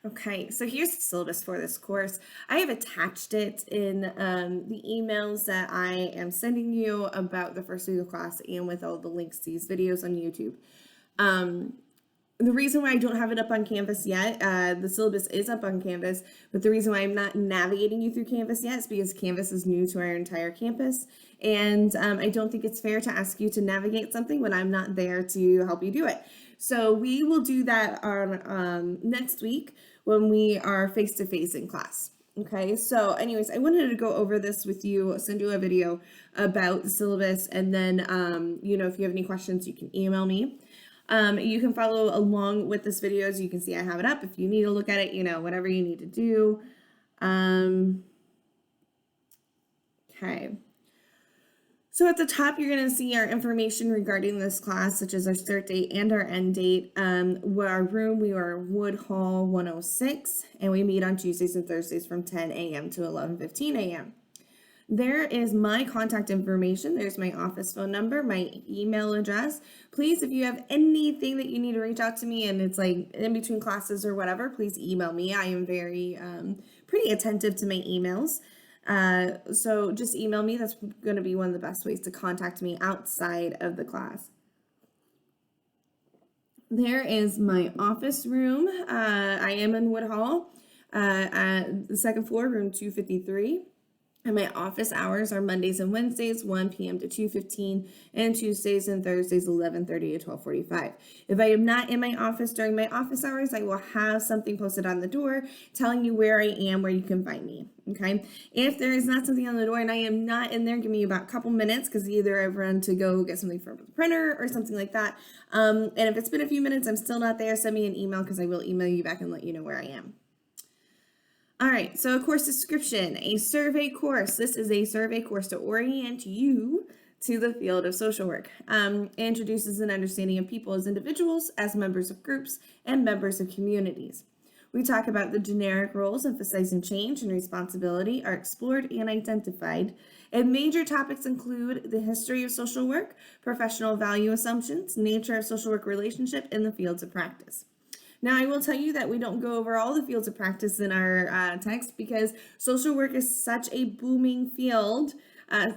Okay, so here's the syllabus for this course. I have attached it in the emails that I am sending you about the first week of class and with all the links to these videos on YouTube. The reason why I don't have it up on Canvas yet, the syllabus is up on Canvas, but the reason why I'm not navigating you through Canvas yet is because Canvas is new to our entire campus, and I don't think it's fair to ask you to navigate something when I'm not there to help you do it. So we will do that on next week when we are face-to-face in class. Okay, so anyways, I wanted to go over this with you, send you a video about the syllabus, and then, if you have any questions, you can email me. You can follow along with this video. As you can see, I have it up. If you need to look at it, whatever you need to do. Okay. So at the top, you're going to see our information regarding this class, such as our start date and our end date. Our room, we are Wood Hall 106, and we meet on Tuesdays and Thursdays from 10 a.m. to 11:15 a.m. There is my contact information. There's my office phone number, my email address. Please, if you have anything that you need to reach out to me and it's like in between classes or whatever, please email me. I am very pretty attentive to my emails. So just email me. That's going to be one of the best ways to contact me outside of the class. There is my office room. I am in Wood Hall at the second floor, room 253. And my office hours are Mondays and Wednesdays, 1 p.m. to 2:15, and Tuesdays and Thursdays, 11:30 to 12:45. If I am not in my office during my office hours, I will have something posted on the door telling you where I am, where you can find me, okay? If there is not something on the door and I am not in there, give me about a couple minutes because either I've run to go get something from the printer or something like that. And if it's been a few minutes, I'm still not there, send me an email because I will email you back and let you know where I am. All right, so a course description, a survey course. This is a survey course to orient you to the field of social work. Introduces an understanding of people as individuals, as members of groups, and members of communities. We talk about the generic roles, emphasizing change and responsibility are explored and identified. And major topics include the history of social work, professional value assumptions, nature of social work relationship, and the fields of practice. Now, I will tell you that we don't go over all the fields of practice in our text because social work is such a booming field,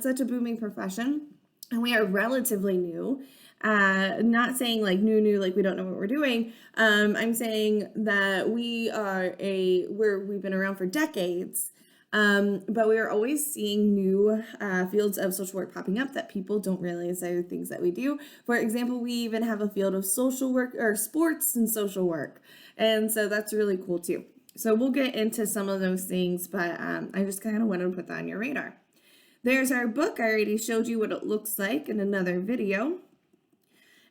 such a booming profession, and we are relatively new. Not saying like new, like we don't know what we're doing. I'm saying that we've been around for decades. But we are always seeing new fields of social work popping up that people don't realize are things that we do. For example, we even have a field of social work or sports and social work. And so that's really cool too. So we'll get into some of those things, but I just kind of want to put that on your radar. There's our book. I already showed you what it looks like in another video.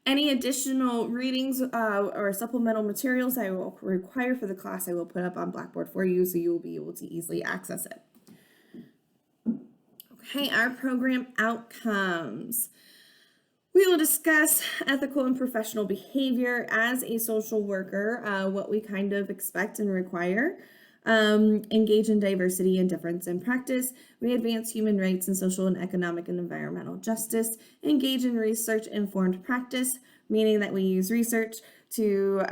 Any additional readings or supplemental materials I will require for the class, I will put up on Blackboard for you so you will be able to easily access it. Okay, our program outcomes. We will discuss ethical and professional behavior as a social worker, what we kind of expect and require. Engage in diversity and difference in practice. We advance human rights and social and economic and environmental justice. Engage in research-informed practice, meaning that we use research to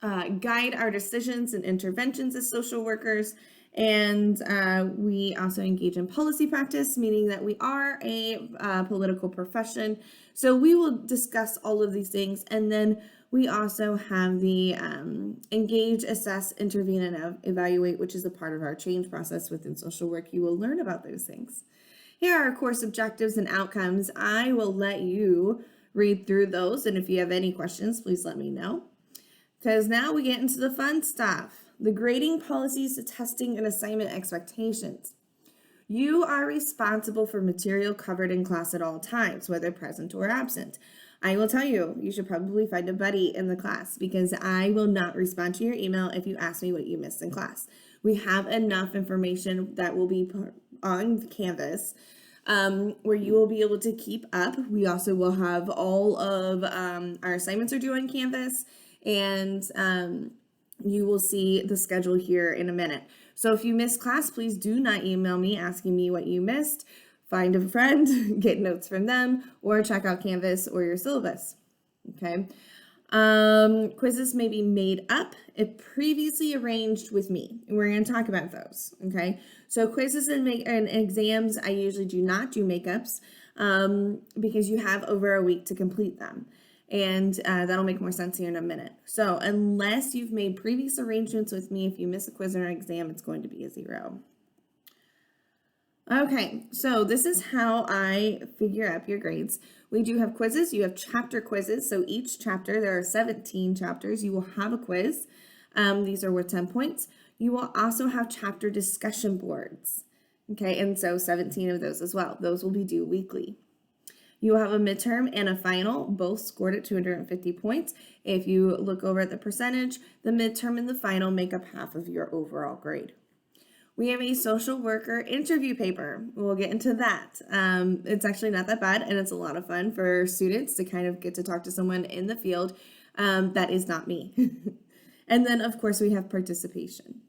guide our decisions and interventions as social workers. And we also engage in policy practice, meaning that we are a political profession. So we will discuss all of these things, and then we also have the engage, assess, intervene, and evaluate, which is a part of our change process within social work. You will learn about those things. Here are our course objectives and outcomes. I will let you read through those, and if you have any questions, please let me know. Because now we get into the fun stuff. The grading policies, the testing, and assignment expectations. You are responsible for material covered in class at all times, whether present or absent. I will tell you, you should probably find a buddy in the class because I will not respond to your email if you ask me what you missed in class. We have enough information that will be on Canvas where you will be able to keep up. We also will have all of our assignments are due on Canvas, and you will see the schedule here in a minute. So if you missed class, please do not email me asking me what you missed. Find a friend, get notes from them, or check out Canvas or your syllabus, okay? Quizzes may be made up if previously arranged with me. And we're going to talk about those, okay? So quizzes and exams, I usually do not do makeups because you have over a week to complete them. And that'll make more sense here in a minute. So unless you've made previous arrangements with me, if you miss a quiz or an exam, it's going to be a 0. Okay, so this is how I figure up your grades. We do have quizzes. You have chapter quizzes. So each chapter, there are 17 chapters. You will have a quiz. These are worth 10 points. You will also have chapter discussion boards. Okay, and so 17 of those as well. Those will be due weekly. You will have a midterm and a final, both scored at 250 points. If you look over at the percentage, the midterm and the final make up half of your overall grade. We have a social worker interview paper. We'll get into that. It's actually not that bad, and it's a lot of fun for students to kind of get to talk to someone in the field that is not me. And then, of course, we have participation.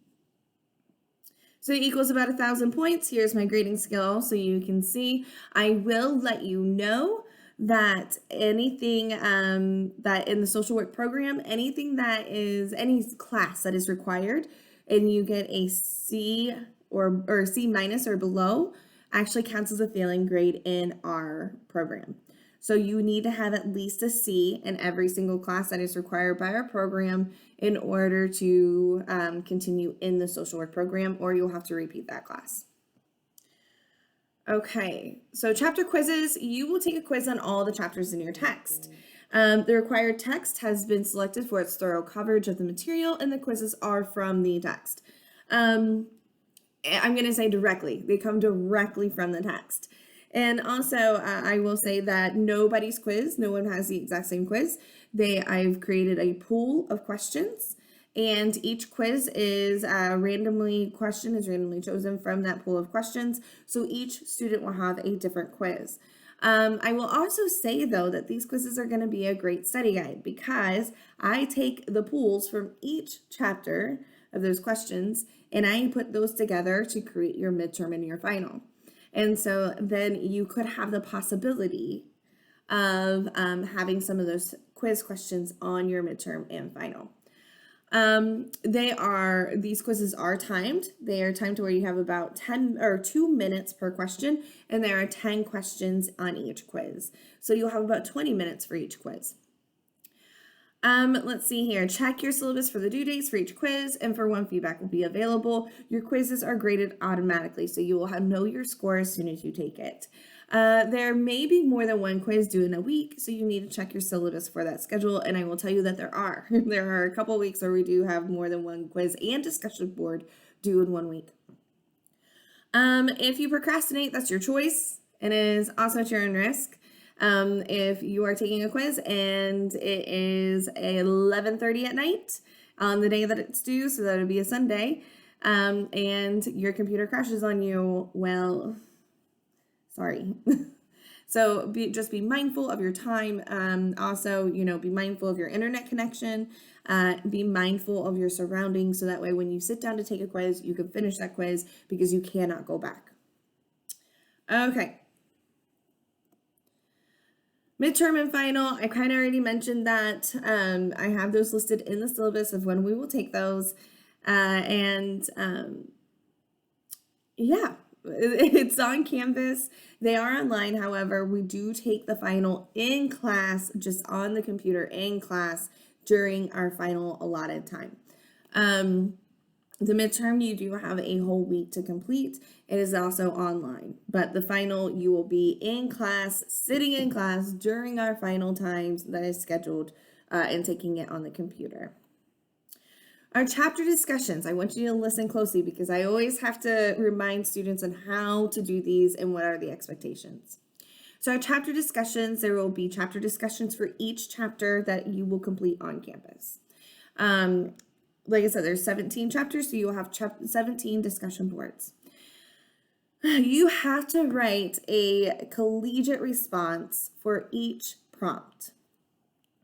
So it equals about 1,000 points. Here's my grading scale so you can see. I will let you know that anything that in the social work program, anything that is, any class that is required, and you get a C or C minus or below, actually counts as a failing grade in our program. So you need to have at least a C in every single class that is required by our program in order to continue in the social work program, or you'll have to repeat that class. Okay, so chapter quizzes, you will take a quiz on all the chapters in your text. The required text has been selected for its thorough coverage of the material, and the quizzes are from the text. I'm going to say directly. They come directly from the text. And also, I will say that nobody's quiz, no one has the exact same quiz. I've created a pool of questions, and each quiz is randomly chosen from that pool of questions. So each student will have a different quiz. I will also say, though, that these quizzes are going to be a great study guide because I take the pools from each chapter of those questions and I put those together to create your midterm and your final. And so then you could have the possibility of having some of those quiz questions on your midterm and final. These quizzes are timed. They are timed to where you have about 2 minutes per question, and there are 10 questions on each quiz. So you'll have about 20 minutes for each quiz. Let's see here. Check your syllabus for the due dates for each quiz, and for when feedback will be available. Your quizzes are graded automatically, so you will know your score as soon as you take it. There may be more than one quiz due in a week, so you need to check your syllabus for that schedule, and I will tell you that there are. There are a couple weeks where we do have more than one quiz and discussion board due in 1 week. If you procrastinate, that's your choice, and it is also at your own risk. If you are taking a quiz and it is 11:30 at night on the day that it's due, so that would be a Sunday, and your computer crashes on you, well, sorry. So just be mindful of your time. Also, be mindful of your internet connection. Be mindful of your surroundings, so that way when you sit down to take a quiz, you can finish that quiz because you cannot go back. Okay. Midterm and final, I kind of already mentioned that. I have those listed in the syllabus of when we will take those. Yeah, it's on campus. They are online, however, we do take the final in class, just on the computer in class during our final allotted time. The midterm, you do have a whole week to complete. It is also online, but the final, you will be in class, sitting in class during our final times that is scheduled and taking it on the computer. Our chapter discussions, I want you to listen closely because I always have to remind students on how to do these and what are the expectations. So our chapter discussions, there will be chapter discussions for each chapter that you will complete on campus. Like I said, there's 17 chapters, so you'll have 17 discussion boards. You have to write a collegiate response for each prompt.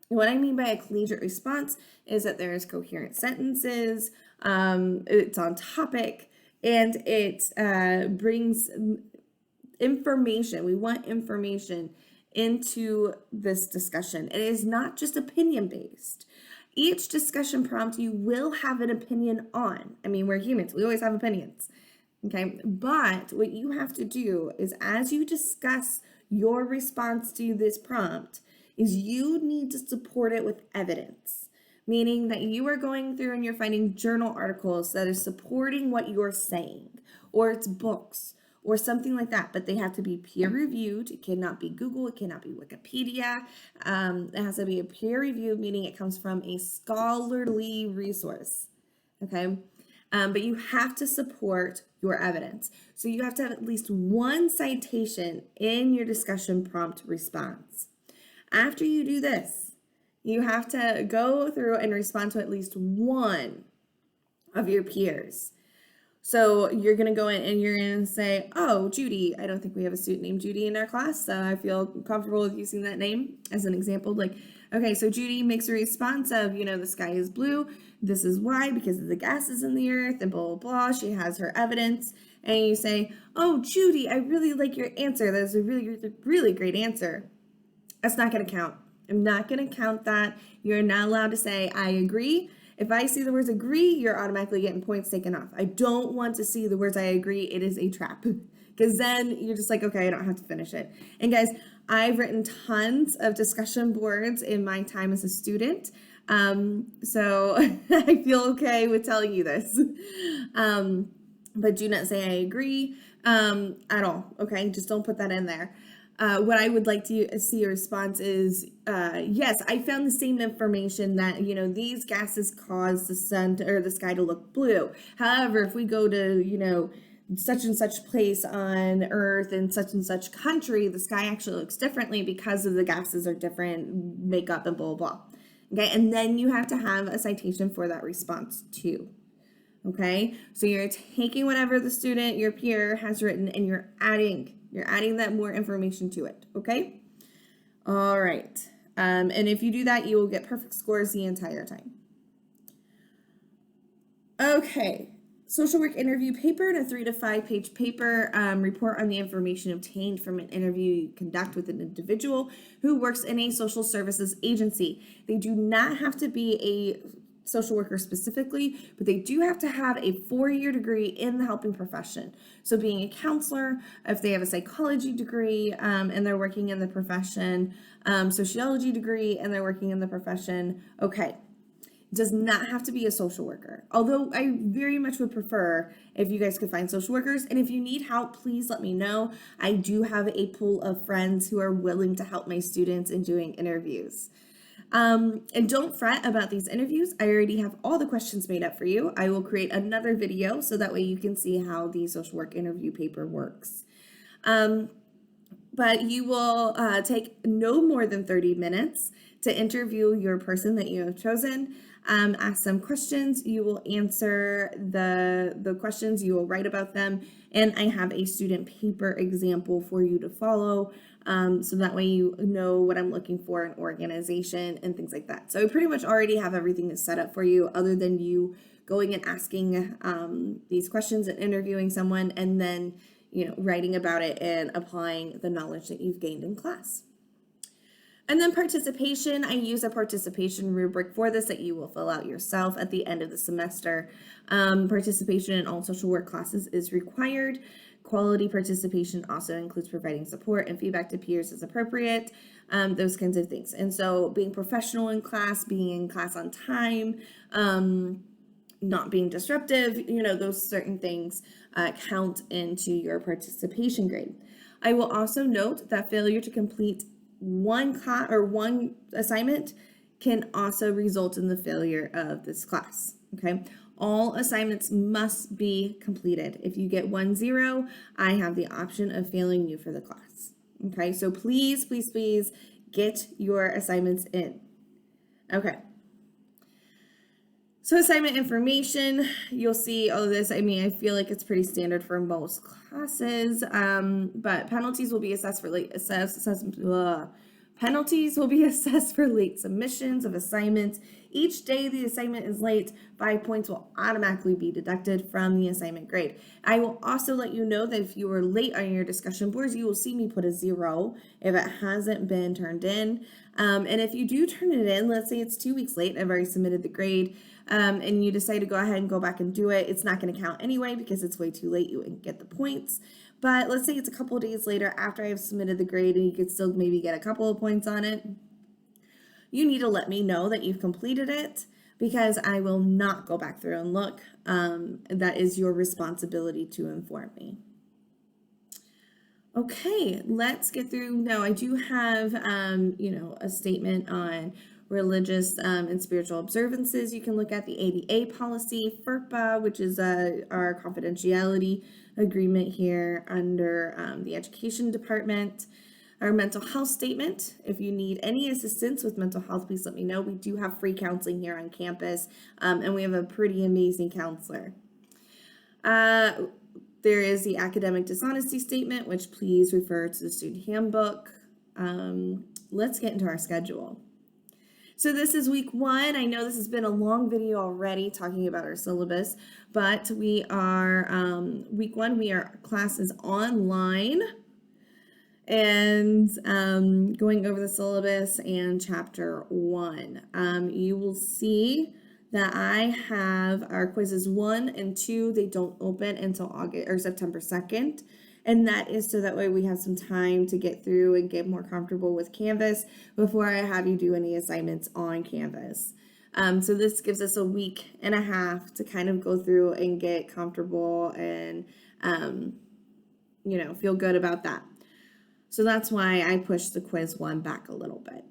What I mean by a collegiate response is that there's coherent sentences, it's on topic, and it brings information. We want information into this discussion. It is not just opinion-based. Each discussion prompt you will have an opinion on. I mean, we're humans. We always have opinions. Okay, but what you have to do is as you discuss your response to this prompt is you need to support it with evidence, meaning that you are going through and you're finding journal articles that are supporting what you're saying, or it's books or something like that, but they have to be peer reviewed. It cannot be Google, it cannot be Wikipedia. It has to be a peer review, meaning it comes from a scholarly resource. Okay. But you have to support your evidence. So you have to have at least one citation in your discussion prompt response. After you do this, you have to go through and respond to at least one of your peers. So you're going to go in and you're going to say, oh, Judy, I don't think we have a student named Judy in our class, so I feel comfortable with using that name as an example. Like, okay, so Judy makes a response of, the sky is blue. This is why, because of the gases in the earth and blah, blah, blah. She has her evidence. And you say, oh, Judy, I really like your answer. That is a really, really, really great answer. That's not going to count. I'm not going to count that. You're not allowed to say, I agree. If I see the words agree, you're automatically getting points taken off. I don't want to see the words I agree. It is a trap. Because then you're just like, okay, I don't have to finish it. And guys, I've written tons of discussion boards in my time as a student. So I feel okay with telling you this. But do not say I agree at all. Okay, just don't put that in there. What I would like to see a response is, yes, I found the same information that, these gases cause the sun or the sky to look blue. However, if we go to, such and such place on Earth in such and such country, the sky actually looks differently because of the gases are different makeup and blah, blah, blah. Okay, and then you have to have a citation for that response too. Okay, so you're taking whatever the student, your peer has written, and you're adding that more information to it. Okay, all right. And if you do that, you will get perfect scores the entire time. Okay, social work interview paper, and a 3 to 5 page paper, report on the information obtained from an interview you conduct with an individual who works in a social services agency. They do not have to be a social worker specifically, but they do have to have a 4-year degree in the helping profession. So being a counselor, if they have a psychology degree and they're working in the profession, sociology degree and they're working in the profession, okay. Does not have to be a social worker. Although I very much would prefer if you guys could find social workers. And if you need help, please let me know. I do have a pool of friends who are willing to help my students in doing interviews. And don't fret about these interviews. I already have all the questions made up for you. I will create another video so that way you can see how the social work interview paper works. But you will take no more than 30 minutes to interview your person that you have chosen. Ask some questions. You will answer the questions. You will write about them. And I have a student paper example for you to follow. So that way you know what I'm looking for in organization and things like that. So I pretty much already have everything set up for you other than you going and asking these questions and interviewing someone and then, writing about it and applying the knowledge that you've gained in class. And then participation, I use a participation rubric for this that you will fill out yourself at the end of the semester. Participation in all social work classes is required. Quality participation also includes providing support and feedback to peers as appropriate, those kinds of things. And so being professional in class, being in class on time, not being disruptive, those certain things count into your participation grade. I will also note that failure to complete one assignment can also result in the failure of this class. Okay, all assignments must be completed. If you get 1-0, I have the option of failing you for the class. Okay, so please, please, please get your assignments in. Okay. So assignment information, you'll see all of this. I mean, I feel like it's pretty standard for most classes, but penalties will be assessed for late penalties will be assessed for late submissions of assignments Each day the assignment is late, 5 points will automatically be deducted from the assignment grade. I will also let you know that if you were late on your discussion boards, you will see me put a 0 if it hasn't been turned in. And if you do turn it in, let's say it's 2 weeks late, I've already submitted the grade, and you decide to go ahead and go back and do it, it's not going to count anyway because it's way too late. You wouldn't get the points. But let's say it's a couple of days later after I've submitted the grade and you could still maybe get a couple of points on it. You need to let me know that you've completed it because I will not go back through and look. That is your responsibility to inform me. Okay, let's get through. Now, I do have, a statement on religious and spiritual observances. You can look at the ADA policy, FERPA, which is our confidentiality agreement here under the education department. Our mental health statement. If you need any assistance with mental health, please let me know. We do have free counseling here on campus, and we have a pretty amazing counselor. There is the academic dishonesty statement, which please refer to the student handbook. Let's get into our schedule. So this is week 1. I know this has been a long video already talking about our syllabus, but we are, week 1, class is online and going over the syllabus and chapter 1. You will see that I have our quizzes 1 and 2. They don't open until September 2nd. And that is so that way we have some time to get through and get more comfortable with Canvas before I have you do any assignments on Canvas. So this gives us a week and a half to kind of go through and get comfortable and, feel good about that. So that's why I pushed the quiz 1 back a little bit.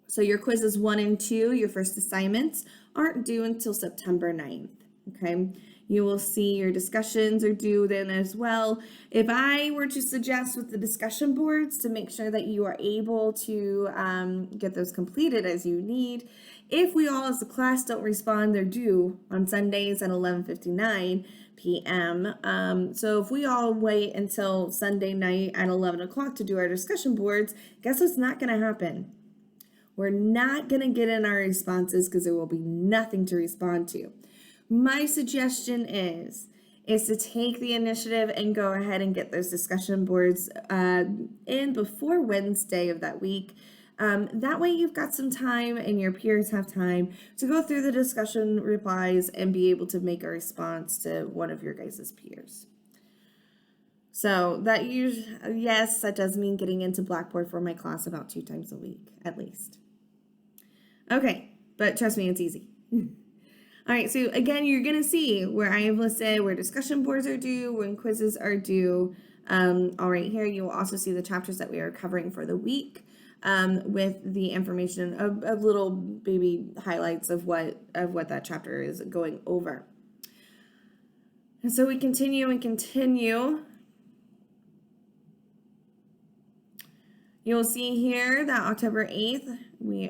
So your quizzes 1 and 2, your first assignments, aren't due until September 9th, okay? You will see your discussions are due then as well. If I were to suggest with the discussion boards to make sure that you are able to get those completed as you need, if we all as a class don't respond, they're due on Sundays at 11:59 p.m. So if we all wait until Sunday night at 11 o'clock to do our discussion boards, guess what's not going to happen? We're not going to get in our responses because there will be nothing to respond to. My suggestion is to take the initiative and go ahead and get those discussion boards in before Wednesday of that week. That way you've got some time and your peers have time to go through the discussion replies and be able to make a response to one of your guys' peers. So that yes, that does mean getting into Blackboard for my class about 2 times a week, at least. Okay, but trust me, it's easy. All right, so again, you're going to see where I have listed where discussion boards are due, when quizzes are due. All right, here you will also see the chapters that we are covering for the week with the information of little baby highlights of what that chapter is going over. And so we continue and continue. You'll see here that October 8th, we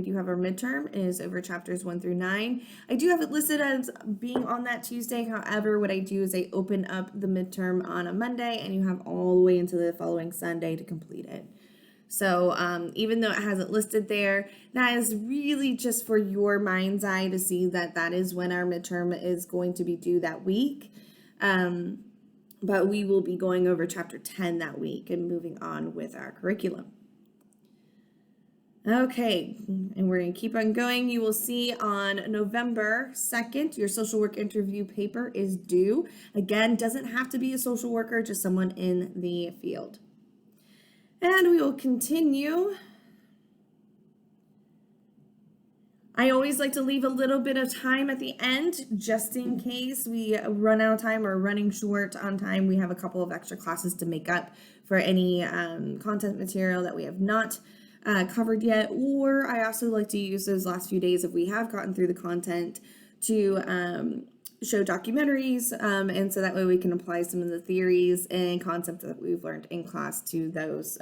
do have our midterm is over chapters 1 through 9. I do have it listed as being on that Tuesday. However, what I do is I open up the midterm on a Monday and you have all the way into the following Sunday to complete it. So even though it hasn't listed there, that is really just for your mind's eye to see that that is when our midterm is going to be due that week. But we will be going over chapter 10 that week and moving on with our curriculum. Okay, and we're going to keep on going. You will see on November 2nd, your social work interview paper is due. Again, doesn't have to be a social worker, just someone in the field. And we will continue. I always like to leave a little bit of time at the end, just in case we run out of time or running short on time. We have a couple of extra classes to make up for any content material that we have not covered yet. Or I also like to use those last few days if we have gotten through the content to show documentaries. And so that way we can apply some of the theories and concepts that we've learned in class to those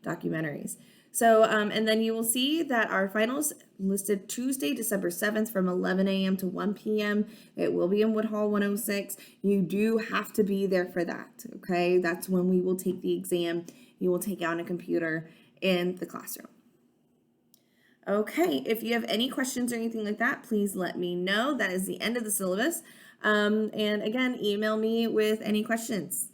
documentaries. So, and then you will see that our finals listed Tuesday, December 7th from 11 a.m. to 1 p.m. It will be in Woodhall 106. You do have to be there for that, okay? That's when we will take the exam. You will take out a computer in the classroom. Okay, if you have any questions or anything like that, please let me know. That is the end of the syllabus. And again, email me with any questions.